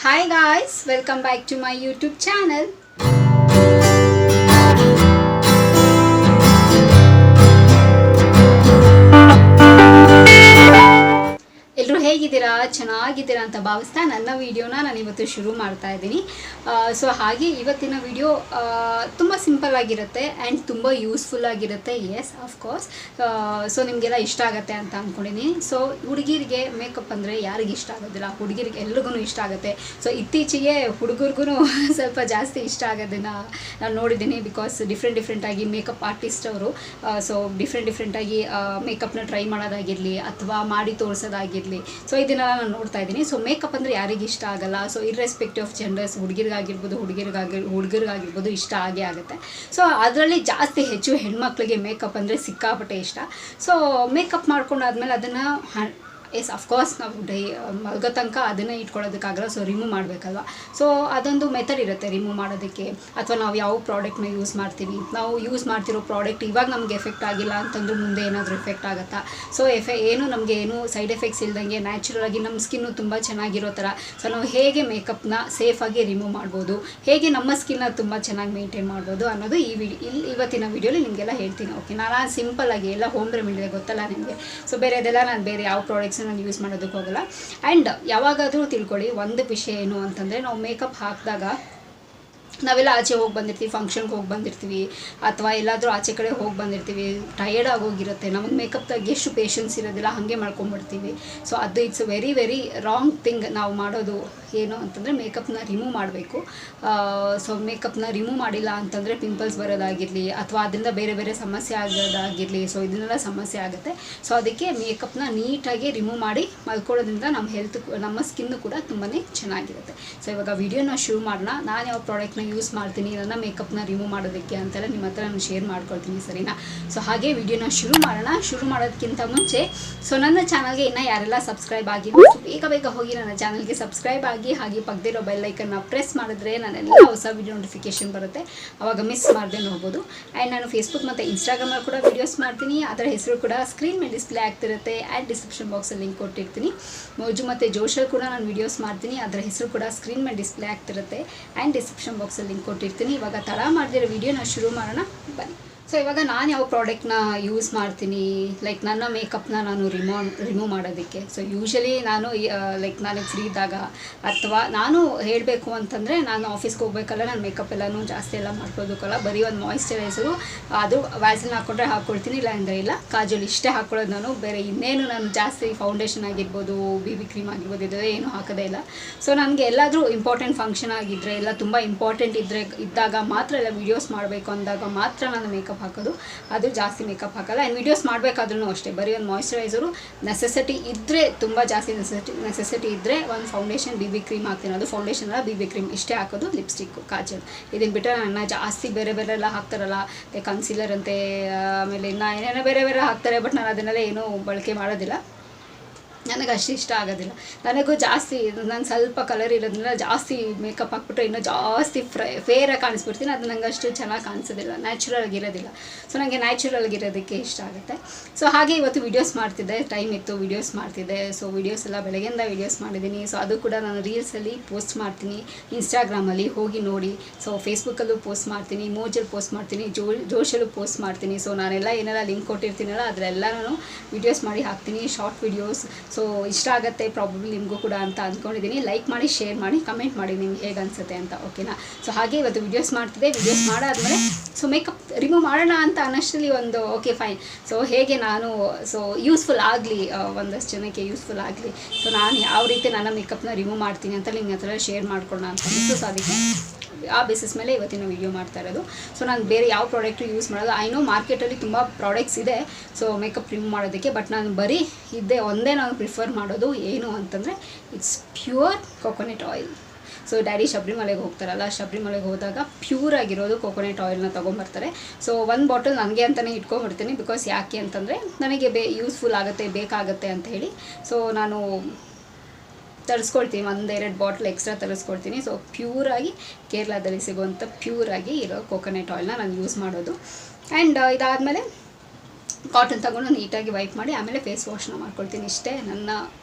Hi guys, welcome back to my YouTube channel. ಎಲ್ಲರೂ ಹೇಗಿದ್ದೀರಾ, ಚೆನ್ನಾಗಿದ್ದೀರಾ ಅಂತ ಭಾವಿಸ್ತಾ ನನ್ನ ವಿಡಿಯೋನ ನಾನು ಇವತ್ತು ಶುರು ಮಾಡ್ತಾ ಇದ್ದೀನಿ. ಸೊ ಹಾಗೆ ಇವತ್ತಿನ ವಿಡಿಯೋ ತುಂಬ ಸಿಂಪಲ್ ಆಗಿರುತ್ತೆ ಆ್ಯಂಡ್ ತುಂಬ ಯೂಸ್ಫುಲ್ ಆಗಿರುತ್ತೆ. S of course. ಸೊ ನಿಮಗೆಲ್ಲ ಇಷ್ಟ ಆಗುತ್ತೆ ಅಂತ ಅಂದ್ಕೊಂಡಿದ್ದೀನಿ. ಸೊ ಹುಡುಗಿರಿಗೆ ಮೇಕಪ್ ಅಂದರೆ ಯಾರಿಗೆ ಇಷ್ಟ ಆಗೋದಿಲ್ಲ, ಹುಡುಗಿರಿಗೆ ಎಲ್ರಿಗೂ ಇಷ್ಟ ಆಗುತ್ತೆ. ಸೊ ಇತ್ತೀಚೆಗೆ ಹುಡುಗರಿಗೂ ಸ್ವಲ್ಪ ಜಾಸ್ತಿ ಇಷ್ಟ ಆಗೋದನ್ನು ನಾನು ನೋಡಿದ್ದೀನಿ. ಬಿಕಾಸ್ ಡಿಫ್ರೆಂಟಾಗಿ ಮೇಕಪ್ ಆರ್ಟಿಸ್ಟ್ ಅವರು ಸೊ ಡಿಫ್ರೆಂಟಾಗಿ ಮೇಕಪ್ನ ಟ್ರೈ ಮಾಡೋದಾಗಿರಲಿ ಅಥವಾ ಮಾಡಿ ತೋರಿಸೋದಾಗಿರಲಿ, ಸೊ ಇದನ್ನೆಲ್ಲ ನಾನು ನೋಡ್ತಾ ಇದ್ದೀನಿ. ಸೊ ಮೇಕಪ್ ಅಂದರೆ ಯಾರಿಗೆ ಇಷ್ಟ ಆಗಲ್ಲ. ಸೊ ಇರ್ರೆಸ್ಪೆಕ್ಟಿವ್ ಆಫ್ ಜೆಂಡರ್ಸ್, ಹುಡುಗರಿಗಾಗಿರ್ಬೋದು ಇಷ್ಟ ಆಗೇ ಆಗುತ್ತೆ. ಸೊ ಅದರಲ್ಲಿ ಜಾಸ್ತಿ ಹೆಚ್ಚು ಹೆಣ್ಮಕ್ಳಿಗೆ ಮೇಕಪ್ ಅಂದರೆ ಸಿಕ್ಕಾಪಟ್ಟೆ ಇಷ್ಟ. ಸೊ ಮೇಕಪ್ ಮಾಡ್ಕೊಂಡಾದ್ಮೇಲೆ ಅದನ್ನು ಎಸ್ ಅಫ್ಕೋರ್ಸ್ ನಾವು ಮಲ್ಗೋ ತನಕ ಅದನ್ನೇ ಇಟ್ಕೊಳ್ಳೋದಕ್ಕಾಗಲ್ಲ. ಸೊ ರಿಮೂವ್ ಮಾಡಬೇಕಲ್ವ. ಸೊ ಅದೊಂದು ಮೆಥಡ್ ಇರುತ್ತೆ ರಿಮೂವ್ ಮಾಡೋದಕ್ಕೆ. ಅಥವಾ ನಾವು ಯಾವ ಪ್ರಾಡಕ್ಟ್ನ ಯೂಸ್ ಮಾಡ್ತೀವಿ, ನಾವು ಯೂಸ್ ಮಾಡ್ತಿರೋ ಪ್ರಾಡಕ್ಟ್ ಇವಾಗ ನಮಗೆ ಎಫೆಕ್ಟ್ ಆಗಿಲ್ಲ ಅಂತಂದ್ರೆ ಮುಂದೆ ಏನಾದರೂ ಎಫೆಕ್ಟ್ ಆಗುತ್ತಾ. ಸೊ ನಮಗೆ ಏನು ಸೈಡ್ ಎಫೆಕ್ಟ್ಸ್ ಇಲ್ದಂಗೆ ನ್ಯಾಚುರಲಾಗಿ ನಮ್ಮ ಸ್ಕಿನ್ನು ತುಂಬ ಚೆನ್ನಾಗಿರೋ ಥರ ಸೊ ನಾವು ಹೇಗೆ ಮೇಕಪ್ನ ಸೇಫಾಗಿ ರಿಮೂವ್ ಮಾಡ್ಬೋದು, ಹೇಗೆ ನಮ್ಮ ಸ್ಕಿನ್ನ ತುಂಬ ಚೆನ್ನಾಗಿ ಮೇಂಟೈನ್ ಮಾಡ್ಬೋದು ಅನ್ನೋದು ಇವತ್ತಿನ ವೀಡಿಯೋಲಿ ನಿಮಗೆಲ್ಲ ಹೇಳ್ತೀನಿ. ಓಕೆ, ನಾನು ಸಿಂಪಲ್ಲಾಗಿ ಎಲ್ಲ ಹೋಮ್ ರೆಮಿಡಿ ಗೊತ್ತಲ್ಲ ನಿಮಗೆ. ಸೊ ಬೇರೆದೆಲ್ಲ ನಾನು ಬೇರೆ ಯಾವ ಪ್ರಾಡಕ್ಟ್ಸ್ ನಾನು ಯೂಸ್ ಮಾಡೋದಕ್ಕೆ ಹೋಗಲ್ಲ. ಆ್ಯಂಡ್ ಯಾವಾಗಾದರೂ ತಿಳ್ಕೊಳ್ಳಿ ಒಂದು ವಿಷಯ ಏನು ಅಂತಂದರೆ, ನಾವು ಮೇಕಪ್ ಹಾಕಿದಾಗ ನಾವೆಲ್ಲ ಆಚೆ ಹೋಗಿ ಬಂದಿರ್ತೀವಿ, ಫಂಕ್ಷನ್ಗೆ ಹೋಗಿ ಬಂದಿರ್ತೀವಿ ಅಥವಾ ಎಲ್ಲಾದರೂ ಆಚೆ ಕಡೆ ಹೋಗಿ ಬಂದಿರ್ತೀವಿ, ಟಯರ್ಡ್ ಆಗೋಗಿರುತ್ತೆ, ನಮಗೆ ಮೇಕಪ್ದಾಗ ಎಷ್ಟು ಪೇಷನ್ಸ್ ಇರೋದಿಲ್ಲ, ಹಾಗೆ ಮಾಡ್ಕೊಂಡ್ಬಿಡ್ತೀವಿ. ಸೊ ಅದು ಇಟ್ಸ್ ವೆರಿ ರಾಂಗ್ ಥಿಂಗ್. ನಾವು ಮಾಡೋದು ಏನು ಅಂತಂದರೆ ಮೇಕಪ್ನ ರಿಮೂವ್ ಮಾಡಬೇಕು. ಸೊ ಮೇಕಪ್ನ ರಿಮೂವ್ ಮಾಡಿಲ್ಲ ಅಂತಂದರೆ ಪಿಂಪಲ್ಸ್ ಬರೋದಾಗಿರಲಿ ಅಥವಾ ಅದರಿಂದ ಬೇರೆ ಸಮಸ್ಯೆ ಆಗೋದಾಗಿರಲಿ, ಸೊ ಇದನ್ನೆಲ್ಲ ಸಮಸ್ಯೆ ಆಗುತ್ತೆ. ಸೊ ಅದಕ್ಕೆ ಮೇಕಪ್ನ ನೀಟಾಗಿ ರಿಮೂವ್ ಮಾಡಿ ಮಲ್ಕೊಳ್ಳೋದ್ರಿಂದ ನಮ್ಮ ಸ್ಕಿನ್ನು ಕೂಡ ತುಂಬಾ ಚೆನ್ನಾಗಿರುತ್ತೆ. ಸೊ ಇವಾಗ ವಿಡಿಯೋನ ಶುರು ಮಾಡೋಣ. ನಾನು ಯಾವ ಪ್ರಾಡಕ್ಟ್ನ ಯೂಸ್ ಮಾಡ್ತೀನಿ ನನ್ನ ಮೇಕಪ್ನ ರಿಮೂವ್ ಮಾಡೋದಕ್ಕೆ ಅಂತೆಲ್ಲ ನಿಮ್ಮ ಹತ್ರ ನಾನು ಶೇರ್ ಮಾಡ್ಕೊಳ್ತೀನಿ, ಸರಿನಾ? ಸೊ ಹಾಗೆ ವಿಡಿಯೋನ ಶುರು ಮಾಡೋದಕ್ಕಿಂತ ಮುಂಚೆ ಸೊ ನನ್ನ ಚಾನಲ್ಗೆ ಇನ್ನೂ ಯಾರೆಲ್ಲ ಸಬ್ಸ್ಕ್ರೈಬ್ ಆಗಿಲ್ಲ, ಬೇಗ ಹೋಗಿ ನನ್ನ ಚಾನಲ್ಗೆ ಸಬ್ಸ್ಕ್ರೈಬ್ ಆಗಿ, ಹಾಗೆ ಪಕ್ಕದಿರೋ ಬೆಲ್ ಐಕನ್ನ ಪ್ರೆಸ್ ಮಾಡಿದ್ರೆ ನನ್ನೆಲ್ಲ ಹೊಸ ವಿಡಿಯೋ ನೋಟಿಫಿಕೇಶನ್ ಬರುತ್ತೆ, ಆವಾಗ ಮಿಸ್ ಮಾಡದೆ ನೋಡ್ಬೋದು. ಆ್ಯಂಡ್ ನಾನು ಫೇಸ್ಬುಕ್ ಮತ್ತು ಇನ್ಸ್ಟಾಗ್ರಾಮಲ್ಲಿ ಕೂಡ ವೀಡಿಯೋಸ್ ಮಾಡ್ತೀನಿ. ಅದರ ಹೆಸರು ಕೂಡ ಸ್ಕ್ರೀನ್ ಮೇಲೆ ಡಿಸ್ಪ್ಲೇ ಆಗ್ತಿರುತ್ತೆ. ಆ್ಯಂಡ್ ಡಿಸ್ಕ್ರಿಪ್ಷನ್ ಬಾಕ್ಸಲ್ಲಿ ಲಿಂಕ್ ಕೊಟ್ಟಿರ್ತೀನಿ. ಮೋಜು ಮತ್ತು ಜೋಶಲ್ಲಿ ಕೂಡ ನಾನು ವೀಡಿಯೋಸ್ ಮಾಡ್ತೀನಿ. ಅದರ ಹೆಸರು ಕೂಡ ಸ್ಕ್ರೀನ್ ಮೇಲೆ ಡಿಸ್ಪ್ಲೇ ಆಗ್ತಿರುತ್ತೆ. ಆ್ಯಂಡ್ ಡಿಸ್ಕ್ರಿಪ್ಷನ್ ಬಾಕ್ಸಲ್ಲಿ ಲಿಂಕ್ ಕೊಟ್ಟಿರ್ತೀನಿ. ಇವಾಗ ತಡ ಮಾಡಿದಿರೋ ವೀಡಿಯೋನ ಶುರು ಮಾಡೋಣ, ಬನ್ನಿ. ಸೊ ಇವಾಗ ನಾನು ಯಾವ ಪ್ರಾಡಕ್ಟ್ನ ಯೂಸ್ ಮಾಡ್ತೀನಿ, ಲೈಕ್ ನನ್ನ ಮೇಕಪ್ನ ನಾನು ರಿಮೂವ್ ಮಾಡೋದಕ್ಕೆ. ಸೊ ಯೂಶ್ವಲಿ ನಾನು ನನಗೆ ಫ್ರೀ ಇದ್ದಾಗ ಅಥವಾ ನಾನು ಹೇಳಬೇಕು ಅಂತಂದರೆ ನಾನು ಆಫೀಸ್ಗೆ ಹೋಗ್ಬೇಕಲ್ಲ, ನಾನು ಮೇಕಪ್ ಎಲ್ಲನೂ ಜಾಸ್ತಿ ಎಲ್ಲ ಮಾಡ್ಕೋಬೇಕಲ್ಲ, ಬರೀ ಒಂದು ಮಾಯಿಶ್ಚರೈಸರು ಅದು ವ್ಯಾಸಲಿನ್ ಹಾಕ್ಕೊಂಡ್ರೆ ಹಾಕ್ಕೊಳ್ತೀನಿ, ಇಲ್ಲ ಅಂದರೆ ಇಲ್ಲ. ಕಾಜಲ್ ಇಷ್ಟೇ ಹಾಕ್ಕೊಳ್ಳೋದು ನಾನು. ಬೇರೆ ಇನ್ನೇನು ನಾನು ಜಾಸ್ತಿ ಫೌಂಡೇಶನ್ ಆಗಿರ್ಬೋದು, BB ಕ್ರೀಮ್ ಆಗಿರ್ಬೋದು, ಇದೆಲ್ಲ ಏನೂ ಹಾಕೋದೇ ಇಲ್ಲ. ಸೊ ನನಗೆ ಎಲ್ಲಾದರೂ ಇಂಪಾರ್ಟೆಂಟ್ ಫಂಕ್ಷನ್ ಆಗಿದ್ದರೆ, ಎಲ್ಲ ತುಂಬ ಇಂಪಾರ್ಟೆಂಟ್ ಇದ್ದಾಗ ಮಾತ್ರ ಎಲ್ಲ ವೀಡಿಯೋಸ್ ಮಾಡಬೇಕು ಅಂದಾಗ ಮಾತ್ರ ನಾನು ಮೇಕಪ್ ಹಾಕೋದು. ಅದು ಜಾಸ್ತಿ ಮೇಕಪ್ ಹಾಕಲ್ಲ. ಆ್ಯಂಡ್ ವೀಡಿಯೋಸ್ ಮಾಡಬೇಕಾದ್ರೂ ಅಷ್ಟೇ ಬರೀ ಒಂದು ಮಾಯಿಶ್ಚರೈಸರು, ನೆಸೆಸಿಟಿ ಇದ್ದರೆ, ತುಂಬ ಜಾಸ್ತಿ ನೆಸೆಸಿಟಿ ಇದ್ದರೆ ಒಂದು ಫೌಂಡೇಶನ್ BB ಕ್ರೀಮ್ ಹಾಕ್ತೀನಿ. ಅದು ಫೌಂಡೇಶನ್ ಅಲ್ಲ, BB ಕ್ರೀಮ್ ಇಷ್ಟೇ ಹಾಕೋದು. ಲಿಪ್ಸ್ಟಿಕ್ಕು, ಕಾಜಲ್ ಇದನ್ನು ಬಿಟ್ಟರೆ ನನ್ನ ಜಾಸ್ತಿ ಬೇರೆ ಎಲ್ಲ ಹಾಕ್ತಾರಲ್ಲ, ಕನ್ಸೀಲರ್ ಅಂತೆ, ಆಮೇಲೆ ಇನ್ನು ಏನೇನೋ ಬೇರೆ ಹಾಕ್ತಾರೆ. ಬಟ್ ನಾನು ಅದನ್ನೆಲ್ಲ ಏನೂ ಬಳಕೆ ಮಾಡೋದಿಲ್ಲ, ನನಗೆ ಅಷ್ಟು ಇಷ್ಟ ಆಗೋದಿಲ್ಲ. ನನಗೂ ಜಾಸ್ತಿ ನಾನು ಸ್ವಲ್ಪ ಕಲರ್ ಇರೋದ್ರಿಂದ ಜಾಸ್ತಿ ಮೇಕಪ್ ಹಾಕ್ಬಿಟ್ರೆ ಇನ್ನೂ ಜಾಸ್ತಿ ಫೇರಾಗಿ ಕಾಣಿಸ್ಬಿಡ್ತೀನಿ. ಅದು ನಂಗೆ ಅಷ್ಟು ಚೆನ್ನಾಗಿ ಕಾಣಿಸೋದಿಲ್ಲ, ನ್ಯಾಚುರಲ್ ಆಗಿರೋದಿಲ್ಲ. ಸೊ ನನಗೆ ನ್ಯಾಚುರಲ್ ಆಗಿರೋದಕ್ಕೆ ಇಷ್ಟ ಆಗುತ್ತೆ. ಸೊ ಹಾಗೆ ಇವತ್ತು ವೀಡಿಯೋಸ್ ಮಾಡ್ತಿದ್ದೆ, ಟೈಮ್ ಇತ್ತು, ವೀಡಿಯೋಸ್ ಮಾಡ್ತಿದ್ದೆ. ಸೊ ವೀಡಿಯೋಸ್ ಎಲ್ಲ ಬೆಳಗ್ಗೆಯಿಂದ ವೀಡಿಯೋಸ್ ಮಾಡಿದ್ದೀನಿ. ಸೊ ಅದು ಕೂಡ ನಾನು ರೀಲ್ಸಲ್ಲಿ ಪೋಸ್ಟ್ ಮಾಡ್ತೀನಿ, ಇನ್ಸ್ಟಾಗ್ರಾಮಲ್ಲಿ ಹೋಗಿ ನೋಡಿ. ಸೊ ಫೇಸ್ಬುಕ್ಕಲ್ಲೂ ಪೋಸ್ಟ್ ಮಾಡ್ತೀನಿ, ಮೋಜಲ್ಲಿ ಪೋಸ್ಟ್ ಮಾಡ್ತೀನಿ, ಜೋಶಲ್ಲೂ ಪೋಸ್ಟ್ ಮಾಡ್ತೀನಿ. ಸೊ ನಾನೆಲ್ಲ ಏನೆಲ್ಲ ಲಿಂಕ್ ಕೊಟ್ಟಿರ್ತೀನಲ್ಲ ಅದರೆಲ್ಲ ನಾನು ವೀಡಿಯೋಸ್ ಮಾಡಿ ಹಾಕ್ತೀನಿ, ಶಾರ್ಟ್ ವೀಡಿಯೋಸ್. ಸೊ ಇಷ್ಟ ಆಗುತ್ತೆ ಪ್ರಾಬಬ್ಲಿ ನಿಮಗೂ ಕೂಡ ಅಂತ ಅಂದ್ಕೊಂಡಿದ್ದೀನಿ. ಲೈಕ್ ಮಾಡಿ, ಶೇರ್ ಮಾಡಿ, ಕಮೆಂಟ್ ಮಾಡಿ ನಿಮ್ಗೆ ಹೇಗೆ ಅನಿಸುತ್ತೆ ಅಂತ, ಓಕೆನಾ? ಸೊ ಹಾಗೆ ಇವತ್ತು ವೀಡಿಯೋಸ್ ಮಾಡ್ತಿದ್ದೆ. ವೀಡಿಯೋಸ್ ಮಾಡಾದ್ಮೇಲೆ ಸೊ ಮೇಕಪ್ ರಿಮೂವ್ ಮಾಡೋಣ ಅಂತ ಅನ್ನೋಷ್ಟರಲ್ಲಿ ಒಂದು ಓಕೆ ಫೈನ್. ಸೊ ಹೇಗೆ ನಾನು ಯೂಸ್ಫುಲ್ ಆಗಲಿ, ಒಂದಷ್ಟು ಜನಕ್ಕೆ ಯೂಸ್ಫುಲ್ ಆಗಲಿ, ಸೊ ನಾನು ಯಾವ ರೀತಿ ನನ್ನ ಮೇಕಪ್ನ ರಿಮೂವ್ ಮಾಡ್ತೀನಿ ಅಂತ ನಿಮ್ಮ ಹತ್ರ ಶೇರ್ ಮಾಡ್ಕೊಳ್ಳೋಣ ಅಂತ ಅನಿಸ್ತು. ಸೊ ಅದಕ್ಕೆ ಆ ಬೇಸಿಸ್ ಮೇಲೆ ಇವತ್ತಿನ ವೀಡಿಯೋ ಮಾಡ್ತಾ ಇರೋದು. ಸೊ ನಾನು ಬೇರೆ ಯಾವ ಪ್ರಾಡಕ್ಟು ಯೂಸ್ ಮಾಡೋದು, ಐ ನೋ ಮಾರ್ಕೆಟಲ್ಲಿ ತುಂಬ ಪ್ರಾಡಕ್ಟ್ಸ್ ಇದೆ ಸೊ ಮೇಕಪ್ ರಿಮೂವ್ ಮಾಡೋದಕ್ಕೆ. ಬಟ್ ನಾನು ಬರೀ ಒಂದೇ ನಾನು ಪ್ರಿಫರ್ ಮಾಡೋದು ಏನು ಅಂತಂದರೆ it's pure coconut oil. So daddy ಶಬರಿಮಲೆಗೆ ಹೋಗ್ತಾರಲ್ಲ, ಶಬರಿಮಲೆಗೆ ಹೋದಾಗ ಪ್ಯೂರ್ ಆಗಿರೋದು ಕೊಕೊನೆಟ್ ಆಯಿಲ್ನ ತೊಗೊಂಬರ್ತಾರೆ. ಸೊ ಒಂದು ಬಾಟಲ್ ನನಗೆ ಅಂತಲೇ ಇಟ್ಕೊಂಡ್ಬಿಡ್ತೀನಿ. ಬಿಕಾಸ್ ಯಾಕೆ ಅಂತಂದರೆ ನನಗೆ ಯೂಸ್ಫುಲ್ ಆಗುತ್ತೆ, ಬೇಕಾಗುತ್ತೆ ಅಂತ ಹೇಳಿ. ಸೊ ನಾನು ತರಿಸ್ಕೊಳ್ತೀನಿ, 1-2 ಬಾಟ್ಲ್ ಎಕ್ಸ್ಟ್ರಾ ತರಿಸ್ಕೊಳ್ತೀನಿ. ಸೊ ಪ್ಯೂರಾಗಿ ಕೇರಳದಲ್ಲಿ ಸಿಗುವಂಥ ಪ್ಯೂರಾಗಿ ಇರೋ ಕೊಕೊನೆಟ್ ಆಯಿಲ್ನ ನಾನು ಯೂಸ್ ಮಾಡೋದು. ಆ್ಯಂಡ್ ಇದಾದಮೇಲೆ ಕಾಟನ್ ತಗೊಂಡು ನೀಟಾಗಿ ವೈಪ್ ಮಾಡಿ ಆಮೇಲೆ ಫೇಸ್ ವಾಶ್ನ ಮಾಡ್ಕೊಳ್ತೀನಿ. ಇಷ್ಟೇ ನನ್ನ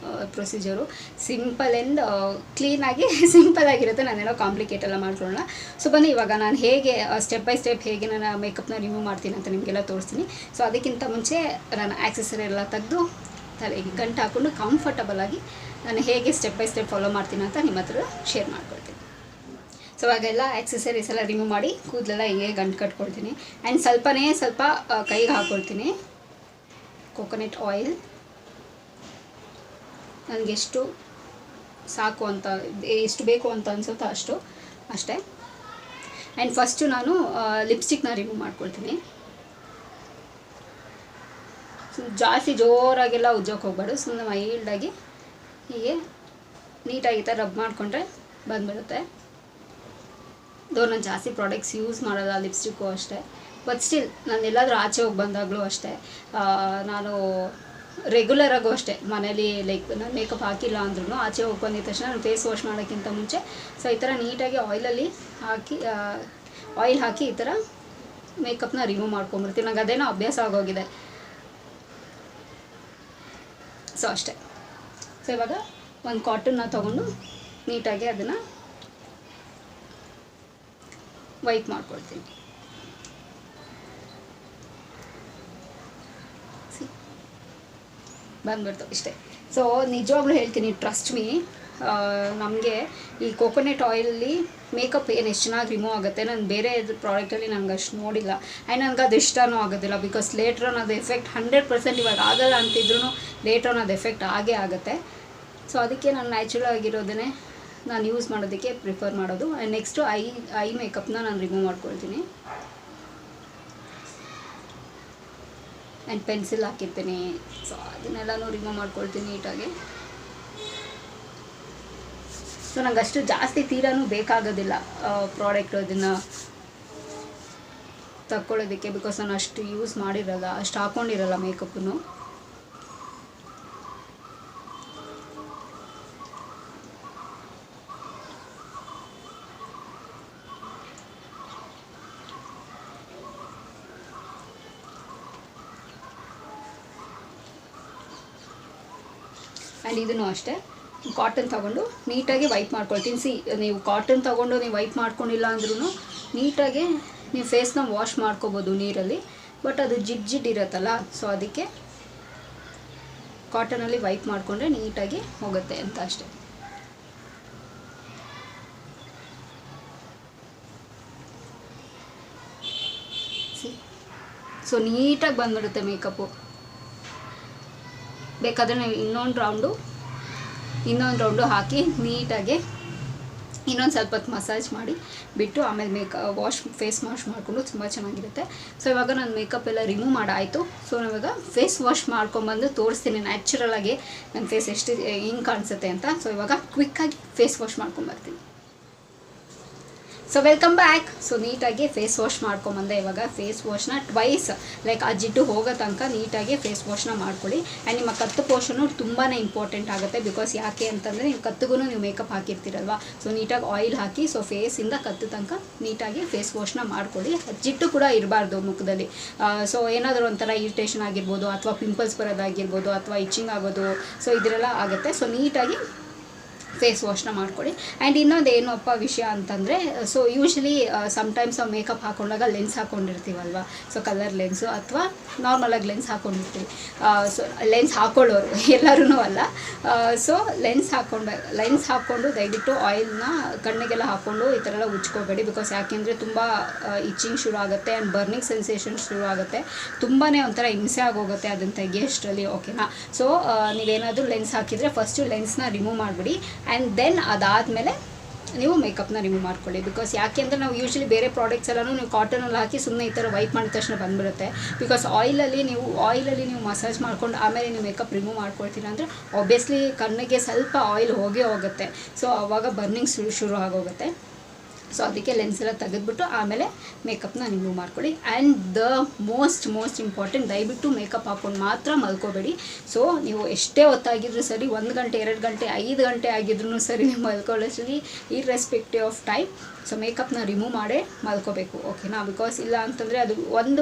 ಪ್ರೊಸೀಜರು. ಸಿಂಪಲ್ ಆ್ಯಂಡ್ ಕ್ಲೀನಾಗಿ ಸಿಂಪಲ್ಲಾಗಿರುತ್ತೆ, ನಾನೇನೋ ಕಾಂಪ್ಲಿಕೇಟ್ ಎಲ್ಲ ಮಾಡ್ಕೊಳ್ಳೋಣ. ಸೊ ಬನ್ನಿ ಇವಾಗ ನಾನು ಹೇಗೆ ಸ್ಟೆಪ್ ಬೈ ಸ್ಟೆಪ್ ಹೇಗೆ ನಾನು ಮೇಕಪ್ನ ರಿಮೂವ್ ಮಾಡ್ತೀನಿ ಅಂತ ನಿಮಗೆಲ್ಲ ತೋರಿಸ್ತೀನಿ. ಸೊ ಅದಕ್ಕಿಂತ ಮುಂಚೆ ನಾನು ಆಕ್ಸೆಸರಿ ಎಲ್ಲ ತೆಗೆದು ತಲೆಗೆ ಗಂಟು ಹಾಕ್ಕೊಂಡು ಕಂಫರ್ಟಬಲಾಗಿ ನಾನು ಹೇಗೆ ಸ್ಟೆಪ್ ಬೈ ಸ್ಟೆಪ್ ಫಾಲೋ ಮಾಡ್ತೀನಿ ಅಂತ ನಿಮ್ಮ ಹತ್ರ ಶೇರ್ ಮಾಡ್ಕೊಳ್ತೀನಿ. ಸೊ ಅವಾಗೆಲ್ಲ ಆಕ್ಸೆಸರೀಸ್ ಎಲ್ಲ ರಿಮೂವ್ ಮಾಡಿ ಕೂದಲೆಲ್ಲ ಹಿಂಗೆ ಗಂಟು ಕಟ್ಕೊಳ್ತೀನಿ. ಆ್ಯಂಡ್ ಸ್ವಲ್ಪ ಕೈಗೆ ಹಾಕ್ಕೊಳ್ತೀನಿ ಕೋಕೋನಟ್ ಆಯಿಲ್. ನನಗೆಷ್ಟು ಸಾಕು ಅಂತ, ಎಷ್ಟು ಬೇಕು ಅಂತ ಅನಿಸುತ್ತೋ ಅಷ್ಟೇ. ಆ್ಯಂಡ್ ಫಸ್ಟು ನಾನು ಲಿಪ್ಸ್ಟಿಕ್ನ ರಿಮೂವ್ ಮಾಡ್ಕೊಳ್ತೀನಿ. ಜಾಸ್ತಿ ಜೋರಾಗೆಲ್ಲ ಉಜ್ಜೋಕೆ ಹೋಗ್ಬಾರ್ದು, ಸುಮ್ಮನೆ ಮೈಲ್ಡಾಗಿ ಹೀಗೆ ನೀಟಾಗಿ ಈ ಥರ ರಬ್ ಮಾಡಿಕೊಂಡ್ರೆ ಬಂದುಬಿಡುತ್ತೆ. ನಾನು ಜಾಸ್ತಿ ಪ್ರಾಡಕ್ಟ್ಸ್ ಯೂಸ್ ಮಾಡೋಲ್ಲ, ಲಿಪ್ಸ್ಟಿಕ್ಕು ಅಷ್ಟೇ. ಬಟ್ ಸ್ಟಿಲ್ ನಾನು ಎಲ್ಲಾದರೂ ಆಚೆ ಹೋಗಿ ಬಂದಾಗಲೂ ಅಷ್ಟೇ, ನಾನು ರೆಗ್ಯುಲರಾಗೂ ಅಷ್ಟೇ ಮನೇಲಿ ಲೈಕ್ ನಾನು ಮೇಕಪ್ ಹಾಕಿಲ್ಲ ಅಂದ್ರೂ ಆಚೆ ಹೋಗಿ ಬಂದಿದ ತಕ್ಷಣ ನಾನು ಫೇಸ್ ವಾಶ್ ಮಾಡೋಕ್ಕಿಂತ ಮುಂಚೆ ಸೊ ಈ ಥರ ನೀಟಾಗಿ ಆಯಿಲ್ ಹಾಕಿ ಈ ಥರ ಮೇಕಪ್ನ ರಿಮೂವ್ ಮಾಡ್ಕೊಂಬಿಡ್ತೀನಿ. ನನಗೆ ಅದೇನೋ ಅಭ್ಯಾಸ ಆಗೋಗಿದೆ. ಸೊ ಅಷ್ಟೇ. ಸೊ ಇವಾಗ ಒಂದು ಕಾಟನ್ನ ತೊಗೊಂಡು ನೀಟಾಗಿ ಅದನ್ನು ವೈಪ್ ಮಾಡ್ಕೊಳ್ತೀನಿ. ಬಂದ್ಬಿಡ್ತು ಇಷ್ಟೇ. ಸೊ ನಿಜವಾಗ್ಲೂ ಹೇಳ್ತೀನಿ, ಟ್ರಸ್ಟ್ ಮೀ, ನಮಗೆ ಈ ಕೋಕೋನಟ್ ಆಯಿಲಲ್ಲಿ ಮೇಕಪ್ ಎಷ್ಟು ಚೆನ್ನಾಗಿ ರಿಮೂವ್ ಆಗುತ್ತೆ. ನಾನು ಬೇರೆ ಪ್ರಾಡಕ್ಟಲ್ಲಿ ನನಗೆ ಅಷ್ಟು ನೋಡಿಲ್ಲ. ಆ್ಯಂಡ್ ನನಗೆ ಅದು ಇಷ್ಟನೂ ಆಗೋದಿಲ್ಲ. ಬಿಕಾಸ್ ಲೇಟ್ರ್ ಆನ್ ಅದು ಎಫೆಕ್ಟ್ 100% ಇವಾಗ ಆಗಲ್ಲ ಅಂತಿದ್ರೂ ಲೇಟ್ರ್ ಆನ್ ಅದು ಎಫೆಕ್ಟ್ ಆಗೇ ಆಗುತ್ತೆ. ಸೊ ಅದಕ್ಕೆ ನಾನು ನ್ಯಾಚುರಲ್ ಆಗಿರೋದನ್ನೇ ನಾನು ಯೂಸ್ ಮಾಡೋದಕ್ಕೆ ಪ್ರಿಫರ್ ಮಾಡೋದು. ಆ್ಯಂಡ್ ನೆಕ್ಸ್ಟು ಐ ಮೇಕಪ್ನ ನಾನು ರಿಮೂವ್ ಮಾಡ್ಕೊಳ್ತೀನಿ. ಆ್ಯಂಡ್ ಪೆನ್ಸಿಲ್ ಹಾಕಿರ್ತೀನಿ. ಸೊ ಅದನ್ನೆಲ್ಲನೂ ರಿಮೂವ್ ಮಾಡ್ಕೊಳ್ತೀನಿ ನೀಟಾಗಿ. ಸೊ ನಂಗೆ ಅಷ್ಟು ಜಾಸ್ತಿ ತೀರಾನು ಬೇಕಾಗೋದಿಲ್ಲ ಪ್ರಾಡಕ್ಟ್ ಅದನ್ನು ತಕ್ಕೊಳ್ಳೋದಕ್ಕೆ. ಬಿಕಾಸ್ ನಾನು ಅಷ್ಟು ಯೂಸ್ ಮಾಡಿರಲ್ಲ, ಅಷ್ಟು ಹಾಕ್ಕೊಂಡಿರಲ್ಲ ಮೇಕಪ್ಪನ್ನು. ಆ್ಯಂಡ್ ಇದನ್ನು ಅಷ್ಟೇ ಕಾಟನ್ ತೊಗೊಂಡು ನೀಟಾಗಿ ವೈಪ್ ಮಾಡ್ಕೊಳ್ತೀನಿ. ನೀವು ಕಾಟನ್ ತೊಗೊಂಡು ನೀವು ವೈಪ್ ಮಾಡ್ಕೊಂಡಿಲ್ಲ ಅಂದ್ರೂ ನೀಟಾಗಿ ನೀವು ಫೇಸ್ನ ವಾಶ್ ಮಾಡ್ಕೋಬೋದು ನೀರಲ್ಲಿ. ಬಟ್ ಅದು ಜಿಡ್ ಇರುತ್ತಲ್ಲ, ಸೊ ಅದಕ್ಕೆ ಕಾಟನಲ್ಲಿ ವೈಪ್ ಮಾಡಿಕೊಂಡ್ರೆ ನೀಟಾಗಿ ಹೋಗುತ್ತೆ ಅಂತ ಅಷ್ಟೆ. ಸೊ ನೀಟಾಗಿ ಬಂದ್ಬಿಡುತ್ತೆ ಮೇಕಪ್ಪು. ಬೇಕಾದರೆ ನೀವು ಇನ್ನೊಂದು ರೌಂಡು ಹಾಕಿ ನೀಟಾಗಿ ಇನ್ನೊಂದು ಸ್ವಲ್ಪ ಹೊತ್ತು ಮಸಾಜ್ ಮಾಡಿ ಬಿಟ್ಟು ಆಮೇಲೆ ಫೇಸ್ ವಾಶ್ ಮಾಡಿಕೊಂಡು ತುಂಬ ಚೆನ್ನಾಗಿರುತ್ತೆ. ಸೊ ಇವಾಗ ನಾನು ಮೇಕಪ್ ಎಲ್ಲ ರಿಮೂವ್ ಮಾಡಾಯಿತು. ಸೊ ನಾವಾಗ ಫೇಸ್ ವಾಶ್ ಮಾಡ್ಕೊಂಬಂದು ತೋರಿಸ್ತೀನಿ ನ್ಯಾಚುರಲಾಗಿ ನನ್ನ ಫೇಸ್ ಎಷ್ಟು ಹಿಂಗೆ ಕಾಣಿಸುತ್ತೆ ಅಂತ. ಸೊ ಇವಾಗ ಕ್ವಿಕ್ಕಾಗಿ ಫೇಸ್ ವಾಶ್ ಮಾಡ್ಕೊಂಬರ್ತೀನಿ. So welcome back. ಸೊ ನೀಟಾಗಿ ಫೇಸ್ ವಾಶ್ ಮಾಡ್ಕೊಂಬಂದೆ. ಇವಾಗ ಫೇಸ್ ವಾಶ್ನ ಟ್ವೈಸ್ ಲೈಕ್ ಆ ಜಿಡ್ಡು ಹೋಗೋ ತನಕ ನೀಟಾಗಿ ಫೇಸ್ ವಾಶ್ನ ಮಾಡ್ಕೊಳ್ಳಿ. ಆ್ಯಂಡ್ ನಿಮ್ಮ ಕತ್ತು ಪೋರ್ಷನು ತುಂಬಾ ಇಂಪಾರ್ಟೆಂಟ್ ಆಗುತ್ತೆ. ಬಿಕಾಸ್ ಯಾಕೆ ಅಂತಂದರೆ ನೀವು ಕತ್ತಿಗೂ ನೀವು ಮೇಕಪ್ ಹಾಕಿರ್ತೀರಲ್ವ, ಸೊ ನೀಟಾಗಿ ಆಯಿಲ್ ಹಾಕಿ ಸೊ ಫೇಸಿಂದ ಕತ್ತು ತನಕ ನೀಟಾಗಿ ಫೇಸ್ ವಾಶ್ನ ಮಾಡ್ಕೊಳ್ಳಿ. ಜಿಡ್ಡು ಕೂಡ ಇರಬಾರ್ದು ಮುಖದಲ್ಲಿ. ಸೊ ಏನಾದರೂ ಒಂಥರ ಇರಿಟೇಷನ್ ಆಗಿರ್ಬೋದು, ಅಥವಾ ಪಿಂಪಲ್ಸ್ ಬರೋದಾಗಿರ್ಬೋದು, ಅಥವಾ ಇಚ್ಚಿಂಗ್ ಆಗೋದು, ಸೊ ಇದರೆಲ್ಲ ಆಗುತ್ತೆ. ಸೊ ನೀಟಾಗಿ ಫೇಸ್ ವಾಶ್ನ ಮಾಡ್ಕೊಳ್ಳಿ. ಆ್ಯಂಡ್ ಇನ್ನೊಂದು ಏನಪ್ಪ ವಿಷಯ ಅಂತಂದರೆ, ಸೊ ಯೂಶ್ವಲಿ ಸಮ್ಟೈಮ್ಸ್ ನಾವು ಮೇಕಪ್ ಹಾಕೊಂಡಾಗ ಲೆನ್ಸ್ ಹಾಕ್ಕೊಂಡಿರ್ತೀವಲ್ವ, ಸೊ ಕಲರ್ ಲೆನ್ಸು ಅಥವಾ ನಾರ್ಮಲಾಗಿ ಲೆನ್ಸ್ ಹಾಕ್ಕೊಂಡಿರ್ತೀವಿ. ಸೊ ಲೆನ್ಸ್ ಹಾಕ್ಕೊಳ್ಳೋರು ಎಲ್ಲರೂ ಅಲ್ಲ. ಸೊ ಲೆನ್ಸ್ ಹಾಕ್ಕೊಂಡು ದಯವಿಟ್ಟು ಆಯಿಲ್ನ ಕಣ್ಣಿಗೆಲ್ಲ ಹಾಕ್ಕೊಂಡು ಈ ಥರ ಎಲ್ಲ ಉಜ್ಕೋಬೇಡಿ. ಬಿಕಾಸ್ ಯಾಕೆಂದರೆ ತುಂಬ ಇಚ್ಚಿಂಗ್ ಶುರು ಆಗುತ್ತೆ ಆ್ಯಂಡ್ ಬರ್ನಿಂಗ್ ಸೆನ್ಸೇಷನ್ ಶುರು ಆಗುತ್ತೆ. ತುಂಬಾ ಒಂಥರ ಹಿಂಸೆ ಆಗೋಗುತ್ತೆ ಅದನ್ನು ತೆಗಿಯೋಷ್ಟರಲ್ಲಿ, ಓಕೆನಾ. ಸೊ ನೀವೇನಾದರೂ ಲೆನ್ಸ್ ಹಾಕಿದರೆ ಫಸ್ಟು ಲೆನ್ಸ್ನ ರಿಮೂವ್ ಮಾಡಿಬಿಡಿ. ಆ್ಯಂಡ್ ದೆನ್ ಅದಾದಮೇಲೆ ನೀವು ಮೇಕಪ್ನ ರಿಮೂವ್ ಮಾಡ್ಕೊಳ್ಳಿ. ಬಿಕಾಸ್ ಯಾಕೆ ಅಂದರೆ ನಾವು ಯೂಶ್ವಲಿ ಬೇರೆ ಪ್ರಾಡಕ್ಟ್ಸ್ ಎಲ್ಲನೂ ನೀವು ಕಾಟನಲ್ಲಿ ಹಾಕಿ ಸುಮ್ಮನೆ ಈ ಥರ ವೈಪ್ ಮಾಡಿದ ತಕ್ಷಣ ಬಂದುಬಿಡುತ್ತೆ. ಬಿಕಾಸ್ ಆಯಿಲಲ್ಲಿ ನೀವು ಮಸಾಜ್ ಮಾಡ್ಕೊಂಡು ಆಮೇಲೆ ನೀವು ಮೇಕಪ್ ರಿಮೂವ್ ಮಾಡ್ಕೊಳ್ತೀರ ಅಂದರೆ ಆಬ್ವಿಯಸ್ಲಿ ಕಣ್ಣಿಗೆ ಸ್ವಲ್ಪ ಆಯಿಲ್ ಹೋಗೇ ಹೋಗುತ್ತೆ. ಸೊ ಆವಾಗ ಬರ್ನಿಂಗ್ ಶುರು ಆಗೋಗುತ್ತೆ. ಸೊ ಅದಕ್ಕೆ ಲೆನ್ಸ್ ಎಲ್ಲ ತೆಗೆದ್ಬಿಟ್ಟು ಆಮೇಲೆ ಮೇಕಪ್ನ ರಿಮೂವ್ ಮಾಡ್ಕೊಳ್ಳಿ. ಆ್ಯಂಡ್ ದ ಮೋಸ್ಟ್ ಇಂಪಾರ್ಟೆಂಟ್, ದಯವಿಟ್ಟು ಮೇಕಪ್ ಹಾಕ್ಕೊಂಡು ಮಾತ್ರ ಮಲ್ಕೋಬೇಡಿ. ಸೊ ನೀವು ಎಷ್ಟೇ ಹೊತ್ತಾಗಿದ್ರೂ ಸರಿ, 1 ಗಂಟೆ 2 ಗಂಟೆ 5 ಗಂಟೆ ಆಗಿದ್ರೂ ಸರಿ, ನೀವು ಮಲ್ಕೊಳ್ಳೋಷ್ಟರಲ್ಲಿ ಇರ್ರೆಸ್ಪೆಕ್ಟಿವ್ ಆಫ್ ಟೈಮ್ ಸೊ ಮೇಕಪ್ನ ರಿಮೂವ್ ಮಾಡೇ ಮಲ್ಕೋಬೇಕು, ಓಕೆನಾ? ಬಿಕಾಸ್ ಇಲ್ಲ ಅಂತಂದರೆ ಅದು ಒಂದು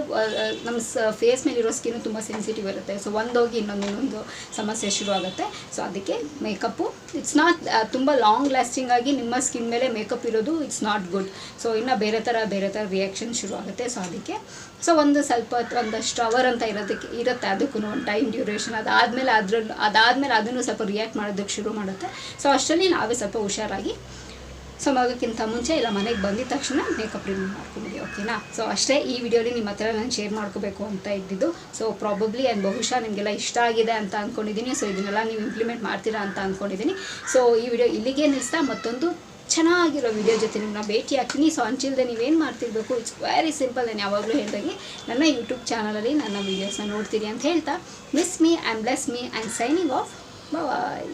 ನಮ್ಮ ಫೇಸ್ ಮೇಲಿರೋ ಸ್ಕಿನ್ನು ತುಂಬ ಸೆನ್ಸಿಟಿವ್ ಇರುತ್ತೆ. ಸೊ ಒಂದೋಗಿ ಇನ್ನೊಂದು ಸಮಸ್ಯೆ ಶುರು ಆಗುತ್ತೆ. ಸೊ ಅದಕ್ಕೆ ಮೇಕಪ್ಪು ಇಟ್ಸ್ ನಾಟ್ ತುಂಬ ಲಾಂಗ್ ಲಾಸ್ಟಿಂಗ್ ಆಗಿ ನಿಮ್ಮ ಸ್ಕಿನ್ ಮೇಲೆ ಮೇಕಪ್ ಇರೋದು ಇಟ್ಸ್ ನಾಟ್ ಗುಡ್. ಸೊ ಇನ್ನು ಬೇರೆ ಥರ ರಿಯಾಕ್ಷನ್ ಶುರು ಆಗುತ್ತೆ. ಸೊ ಅದಕ್ಕೆ ಸೊ ಒಂದಷ್ಟು ಅವರ್ ಅಂತ ಇರುತ್ತೆ ಅದಕ್ಕೂ ಒಂದು ಟೈಮ್ ಡ್ಯೂರೇಷನ್. ಅದಾದಮೇಲೆ ಅದನ್ನು ಸ್ವಲ್ಪ ರಿಯಾಕ್ಟ್ ಮಾಡೋದಕ್ಕೆ ಶುರು ಮಾಡುತ್ತೆ. ಸೊ ಅಷ್ಟರಲ್ಲಿ ನಾವೇ ಸ್ವಲ್ಪ ಹುಷಾರಾಗಿ ಸೊ ಮಗಕ್ಕಿಂತ ಮುಂಚೆ ಇಲ್ಲ ಮನೆಗೆ ಬಂದಿದ್ದ ತಕ್ಷಣ ಮೇಕಪ್ ರಿಮೂವ್ ಮಾಡ್ಕೊಂಬಿಡಿ, ಓಕೆನಾ? ಸೊ ಅಷ್ಟೇ ಈ ವಿಡಿಯೋಲಿ ನಿಮ್ಮ ಹತ್ರ ನಾನು ಶೇರ್ ಮಾಡ್ಕೋಬೇಕು ಅಂತ ಇದ್ದಿದ್ದು. ಸೊ ಪ್ರಾಬಬ್ಲಿ ಆ್ಯಂಡ್ ಬಹುಶಃ ನಿಮಗೆಲ್ಲ ಇಷ್ಟ ಆಗಿದೆ ಅಂತ ಅಂದ್ಕೊಂಡಿದ್ದೀನಿ. ಸೊ ಇದನ್ನೆಲ್ಲ ನೀವು ಇಂಪ್ಲಿಮೆಂಟ್ ಮಾಡ್ತೀರಾ ಅಂತ ಅಂದ್ಕೊಂಡಿದ್ದೀನಿ. ಸೊ ಈ ವಿಡಿಯೋ ಇಲ್ಲಿಗೆ ನಿಲ್ಲಿಸ್ತಾ ಮತ್ತೊಂದು ಚೆನ್ನಾಗಿರೋ ವಿಡಿಯೋ ಜೊತೆ ನಿಮ್ಮನ್ನ ಭೇಟಿ ಆಗ್ತೀನಿ. ಸೊ ಅಂಚಿಲ್ದೆ ನೀವೇನು ಮಾಡ್ತಿರ್ಬೇಕು, ಇಟ್ಸ್ ವೆರಿ ಸಿಂಪಲ್. ನಾನು ಯಾವಾಗಲೂ ಹೇಳಿದಾಗೆ ನನ್ನ ಯೂಟ್ಯೂಬ್ ಚಾನಲಲ್ಲಿ ನನ್ನ ವೀಡಿಯೋಸ್ನ ನೋಡ್ತೀರಿ ಅಂತ ಹೇಳ್ತಾ, miss me and bless me and signing off. Bye.